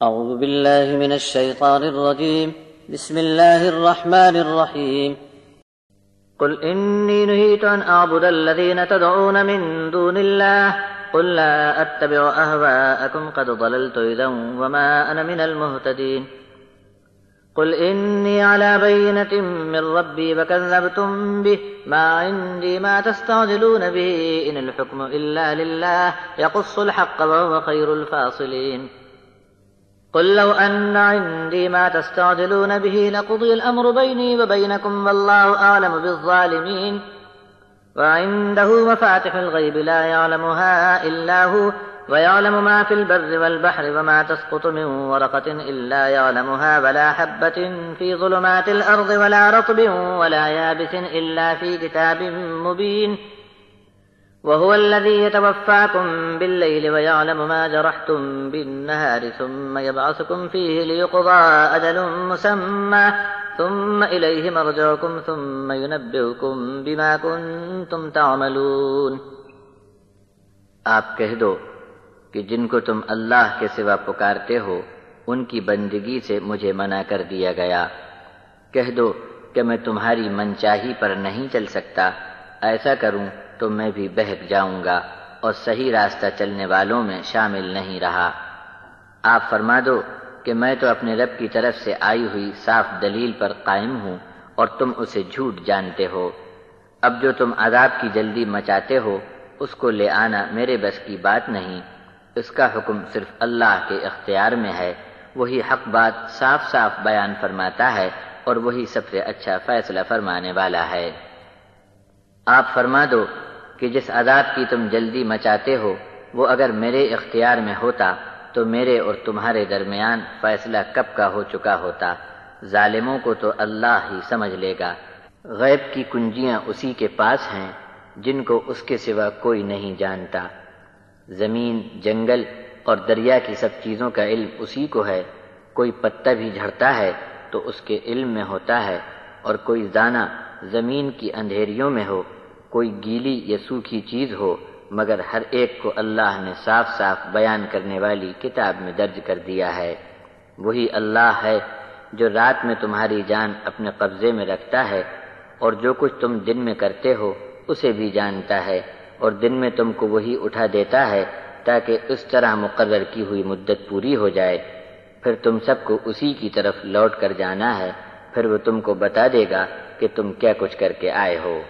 أعوذ بالله من الشيطان الرجيم. بسم الله الرحمن الرحيم. قل إني نهيت أن أعبد الذين تدعون من دون الله قل لا أتبع أهواءكم قد ضللت إذا وما أنا من المهتدين. قل إني على بينة من ربي فكذبتم به ما عندي ما تستعجلون به إن الحكم إلا لله يقص الحق وهو خير الفاصلين. قل لو أن عندي ما تستعجلون به لقضي الأمر بيني وبينكم والله أعلم بالظالمين. وعنده مفاتح الغيب لا يعلمها إلا هو ويعلم ما في البر والبحر وما تسقط من ورقة إلا يعلمها ولا حبة في ظلمات الأرض ولا رطب ولا يابس إلا في كتاب مبين. وهو الذي يتوفاكم بالليل ويعلم ما جرحتم بالنهار ثم يبعثكم فيه ليقضى أجل مسمى ثم إليه مرجعكم ثم ينبئكم بما كنتم تعملون. آپ کہہ دو کہ جن کو تم اللہ کے سوا پکارتے ہو ان کی بندگی سے مجھے منع کر دیا گیا. کہہ دو کہ میں تمہاری منچاہی پر نہیں چل سکتا، ایسا کروں تو میں بھی بہک جاؤں گا اور صحیح راستہ چلنے والوں میں شامل نہیں رہا. آپ فرما دو کہ میں تو اپنے رب کی طرف سے آئی ہوئی صاف دلیل پر قائم ہوں اور تم اسے جھوٹ جانتے ہو. اب جو تم عذاب کی جلدی مچاتے ہو اس کو لے آنا میرے بس کی بات نہیں. اس کا حکم صرف اللہ کے اختیار میں ہے. وہی حق بات صاف صاف بیان فرماتا ہے اور وہی سب سے اچھا فیصلہ فرمانے والا ہے. آپ فرما دو کہ جس عذاب کی تم جلدی مچاتے ہو وہ اگر میرے اختیار میں ہوتا تو میرے اور تمہارے درمیان فیصلہ کب کا ہو چکا ہوتا. ظالموں کو تو اللہ ہی سمجھ لے گا. غیب کی کنجیاں اسی کے پاس ہیں جن کو اس کے سوا کوئی نہیں جانتا. زمین، جنگل اور دریا کی سب چیزوں کا علم اسی کو ہے. کوئی پتا بھی جھڑتا ہے تو اس کے علم میں ہوتا ہے، اور کوئی دانہ زمین کی اندھیریوں میں ہو، کوئی گیلی یا سوکھی چیز ہو، مگر ہر ایک کو اللہ نے صاف صاف بیان کرنے والی کتاب میں درج کر دیا ہے. وہی اللہ ہے جو رات میں تمہاری جان اپنے قبضے میں رکھتا ہے اور جو کچھ تم دن میں کرتے ہو اسے بھی جانتا ہے، اور دن میں تم کو وہی اٹھا دیتا ہے تاکہ اس طرح مقرر کی ہوئی مدت پوری ہو جائے. پھر تم سب کو اسی کی طرف لوٹ کر جانا ہے. پھر وہ تم کو بتا دے گا کہ تم کیا کچھ کر کے آئے ہو.